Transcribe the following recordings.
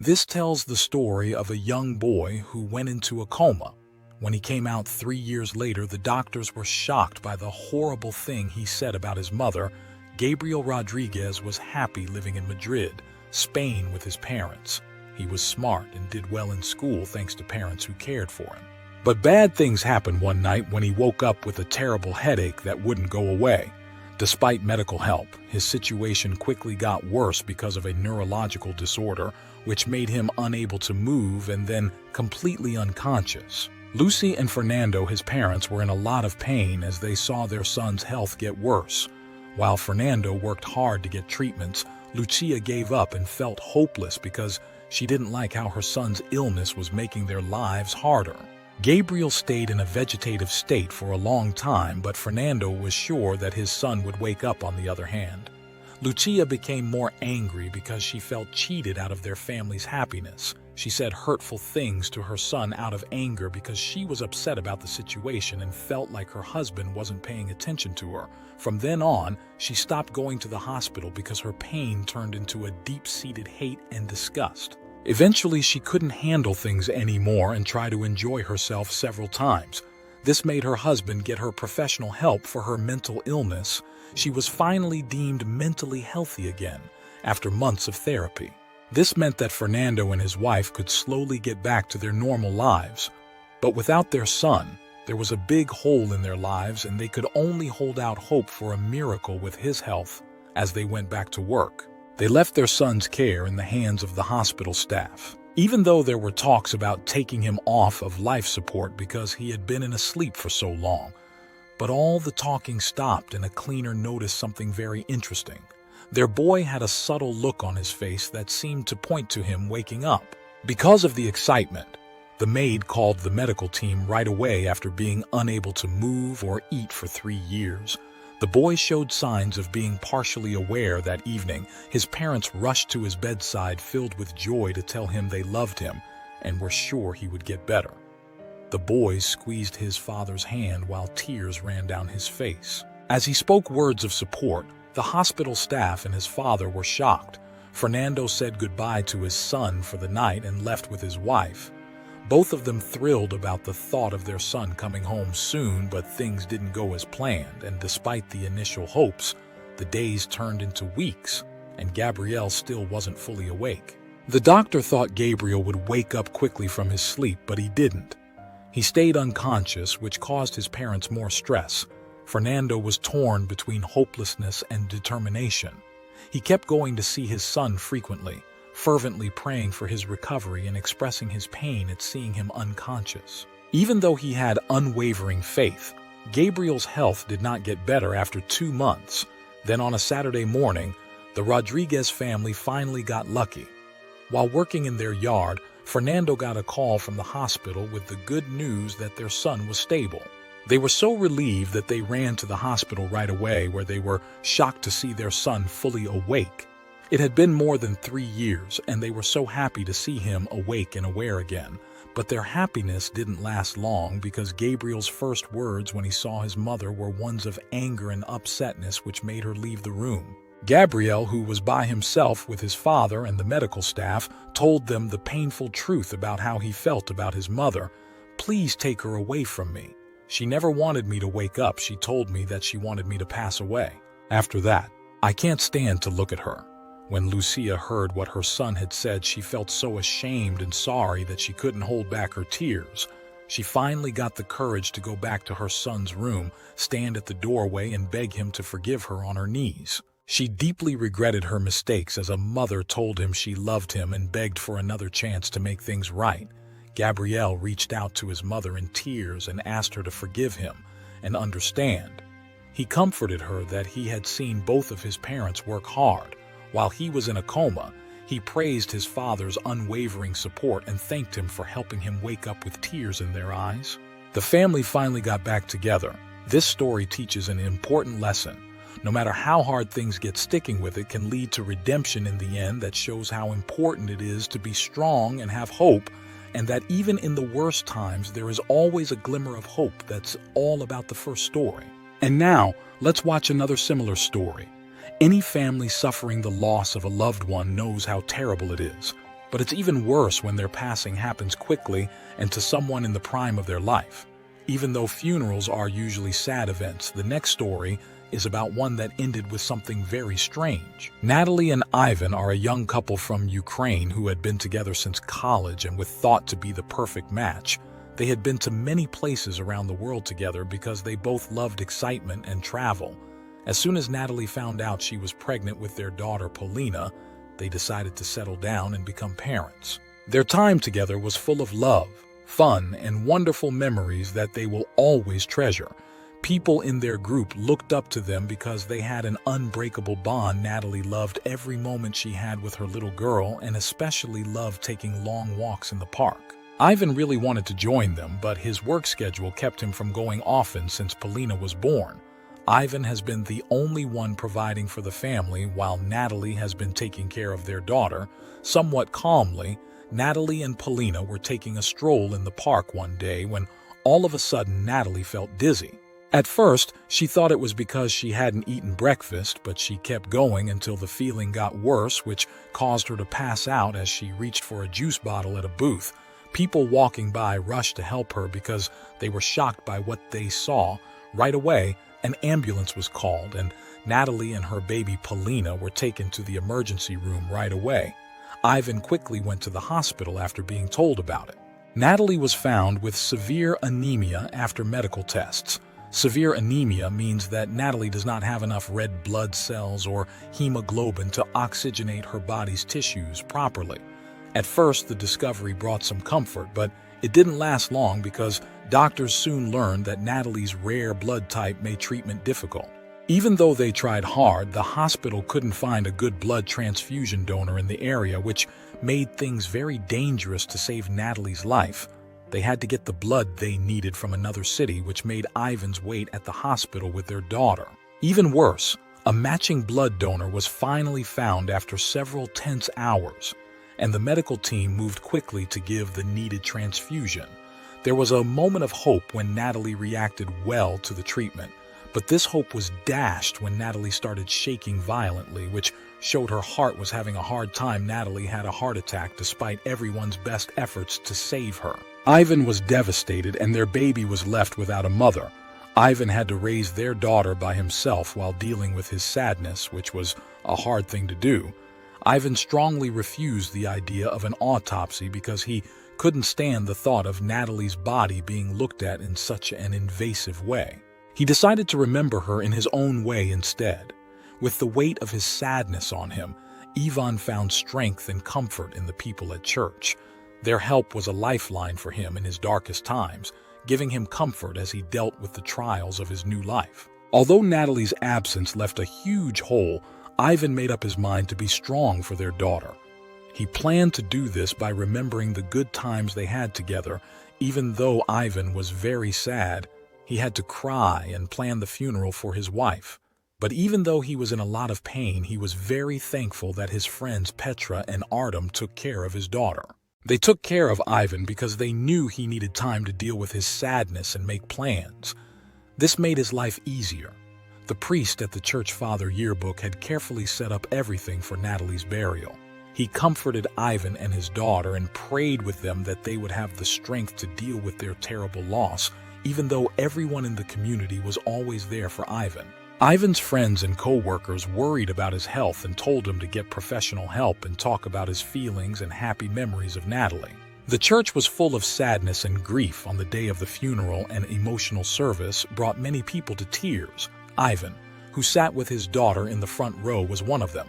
This tells the story of a young boy who went into a coma. When he came out 3 years later, the doctors were shocked by the horrible thing he said about his mother. Gabriel Rodriguez was happy living in Madrid, Spain with his parents. He was smart and did well in school thanks to parents who cared for him. But bad things happened one night when he woke up with a terrible headache that wouldn't go away. Despite medical help, his situation quickly got worse because of a neurological disorder, which made him unable to move and then completely unconscious. Lucy and Fernando, his parents, were in a lot of pain as they saw their son's health get worse. While Fernando worked hard to get treatments, Lucia gave up and felt hopeless because she didn't like how her son's illness was making their lives harder. Gabriel stayed in a vegetative state for a long time, but Fernando was sure that his son would wake up on the other hand. Lucia became more angry because she felt cheated out of their family's happiness. She said hurtful things to her son out of anger because she was upset about the situation and felt like her husband wasn't paying attention to her. From then on, she stopped going to the hospital because her pain turned into a deep-seated hate and disgust. Eventually, she couldn't handle things anymore and tried to enjoy herself several times. This made her husband get her professional help for her mental illness. She was finally deemed mentally healthy again after months of therapy. This meant that Fernando and his wife could slowly get back to their normal lives. But without their son, there was a big hole in their lives, and they could only hold out hope for a miracle with his health as they went back to work. They left their son's care in the hands of the hospital staff. Even though there were talks about taking him off of life support because he had been in a sleep for so long. But all the talking stopped and a cleaner noticed something very interesting. Their boy had a subtle look on his face that seemed to point to him waking up. Because of the excitement, the maid called the medical team right away after being unable to move or eat for 3 years. The boy showed signs of being partially aware that evening. His parents rushed to his bedside filled with joy to tell him they loved him and were sure he would get better. The boy squeezed his father's hand while tears ran down his face. As he spoke words of support, the hospital staff and his father were shocked. Fernando said goodbye to his son for the night and left with his wife. Both of them thrilled about the thought of their son coming home soon, but things didn't go as planned, and despite the initial hopes, the days turned into weeks, and Gabriel still wasn't fully awake. The doctor thought Gabriel would wake up quickly from his sleep, but he didn't. He stayed unconscious, which caused his parents more stress. Fernando was torn between hopelessness and determination. He kept going to see his son frequently, fervently praying for his recovery and expressing his pain at seeing him unconscious. Even though he had unwavering faith, Gabriel's health did not get better after 2 months. Then on a Saturday morning, the Rodriguez family finally got lucky. While working in their yard, Fernando got a call from the hospital with the good news that their son was stable. They were so relieved that they ran to the hospital right away, where they were shocked to see their son fully awake. It had been more than 3 years, and they were so happy to see him awake and aware again. But their happiness didn't last long because Gabriel's first words when he saw his mother were ones of anger and upsetness, which made her leave the room. Gabriel, who was by himself with his father and the medical staff, told them the painful truth about how he felt about his mother. "Please take her away from me. She never wanted me to wake up. She told me that she wanted me to pass away. After that, I can't stand to look at her." When Lucia heard what her son had said, she felt so ashamed and sorry that she couldn't hold back her tears. She finally got the courage to go back to her son's room, stand at the doorway, and beg him to forgive her on her knees. She deeply regretted her mistakes as a mother told him she loved him and begged for another chance to make things right. Gabriel reached out to his mother in tears and asked her to forgive him and understand. He comforted her that he had seen both of his parents work hard. While he was in a coma, he praised his father's unwavering support and thanked him for helping him wake up with tears in their eyes. The family finally got back together. This story teaches an important lesson. No matter how hard things get, sticking with it can lead to redemption in the end. That shows how important it is to be strong and have hope, and that even in the worst times, there is always a glimmer of hope. That's all about the first story. And now, let's watch another similar story. Any family suffering the loss of a loved one knows how terrible it is. But it's even worse when their passing happens quickly and to someone in the prime of their life. Even though funerals are usually sad events, the next story is about one that ended with something very strange. Natalie and Ivan are a young couple from Ukraine who had been together since college and was thought to be the perfect match. They had been to many places around the world together because they both loved excitement and travel. As soon as Natalie found out she was pregnant with their daughter Polina, they decided to settle down and become parents. Their time together was full of love, fun, and wonderful memories that they will always treasure. People in their group looked up to them because they had an unbreakable bond. Natalie loved every moment she had with her little girl and especially loved taking long walks in the park. Ivan really wanted to join them, but his work schedule kept him from going often since Polina was born. Ivan has been the only one providing for the family while Natalie has been taking care of their daughter. Somewhat calmly, Natalie and Polina were taking a stroll in the park one day when all of a sudden Natalie felt dizzy. At first, she thought it was because she hadn't eaten breakfast, but she kept going until the feeling got worse, which caused her to pass out as she reached for a juice bottle at a booth. People walking by rushed to help her because they were shocked by what they saw. Right away, an ambulance was called, and Natalie and her baby Polina were taken to the emergency room right away. Ivan quickly went to the hospital after being told about it. Natalie was found with severe anemia after medical tests. Severe anemia means that Natalie does not have enough red blood cells or hemoglobin to oxygenate her body's tissues properly. At first, the discovery brought some comfort, but it didn't last long because doctors soon learned that Natalie's rare blood type made treatment difficult. Even though they tried hard, the hospital couldn't find a good blood transfusion donor in the area, which made things very dangerous to save Natalie's life. They had to get the blood they needed from another city, which made Ivan's wait at the hospital with their daughter. Even worse, a matching blood donor was finally found after several tense hours, and the medical team moved quickly to give the needed transfusion. There was a moment of hope when Natalie reacted well to the treatment, but this hope was dashed when Natalie started shaking violently, which showed her heart was having a hard time. Natalie had a heart attack despite everyone's best efforts to save her. Ivan was devastated and their baby was left without a mother. Ivan had to raise their daughter by himself while dealing with his sadness, which was a hard thing to do. Ivan strongly refused the idea of an autopsy because he couldn't stand the thought of Natalie's body being looked at in such an invasive way. He decided to remember her in his own way instead. With the weight of his sadness on him, Ivan found strength and comfort in the people at church. Their help was a lifeline for him in his darkest times, giving him comfort as he dealt with the trials of his new life. Although Natalie's absence left a huge hole, Ivan made up his mind to be strong for their daughter. He planned to do this by remembering the good times they had together. Even though Ivan was very sad, he had to cry and plan the funeral for his wife. But even though he was in a lot of pain, he was very thankful that his friends Petra and Artem took care of his daughter. They took care of Ivan because they knew he needed time to deal with his sadness and make plans. This made his life easier. The priest at the church father yearbook had carefully set up everything for Natalie's burial. He comforted Ivan and his daughter and prayed with them that they would have the strength to deal with their terrible loss, even though everyone in the community was always there for Ivan. Ivan's friends and co-workers worried about his health and told him to get professional help and talk about his feelings and happy memories of Natalie. The church was full of sadness and grief on the day of the funeral, and emotional service brought many people to tears. Ivan, who sat with his daughter in the front row, was one of them.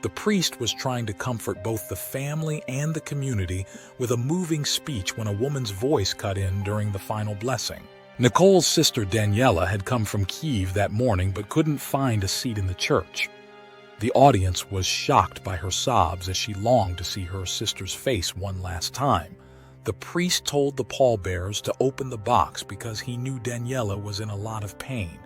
The priest was trying to comfort both the family and the community with a moving speech when a woman's voice cut in during the final blessing. Nicole's sister Daniela had come from Kyiv that morning but couldn't find a seat in the church. The audience was shocked by her sobs as she longed to see her sister's face one last time. The priest told the pallbearers to open the box because he knew Daniela was in a lot of pain.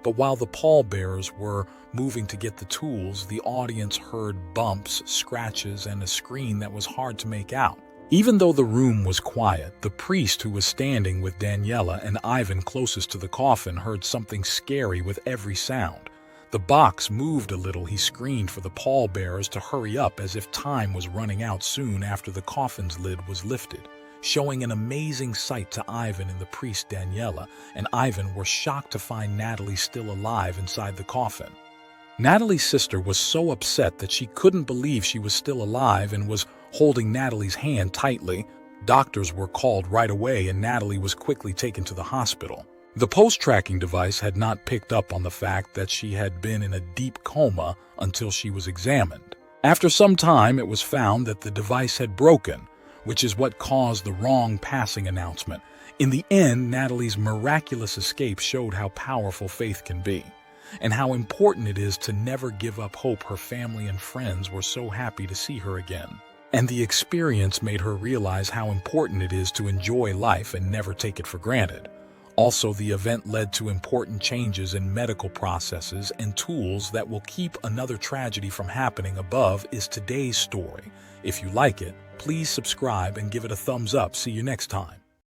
But while the pallbearers were moving to get the tools, the audience heard bumps, scratches, and a scream that was hard to make out. Even though the room was quiet, the priest who was standing with Daniela and Ivan closest to the coffin heard something scary with every sound. The box moved a little. He screamed for the pallbearers to hurry up as if time was running out soon after the coffin's lid was lifted, showing an amazing sight to Ivan and the priest Daniela, and Ivan were shocked to find Natalie still alive inside the coffin. Natalie's sister was so upset that she couldn't believe she was still alive and was holding Natalie's hand tightly. Doctors were called right away and Natalie was quickly taken to the hospital. The post-tracking device had not picked up on the fact that she had been in a deep coma until she was examined. After some time, it was found that the device had broken, which is what caused the wrong passing announcement. In the end, Natalie's miraculous escape showed how powerful faith can be, and how important it is to never give up hope. Her family and friends were so happy to see her again, and the experience made her realize how important it is to enjoy life and never take it for granted. Also, the event led to important changes in medical processes and tools that will keep another tragedy from happening. Above is today's story. If you like it, please subscribe and give it a thumbs up. See you next time.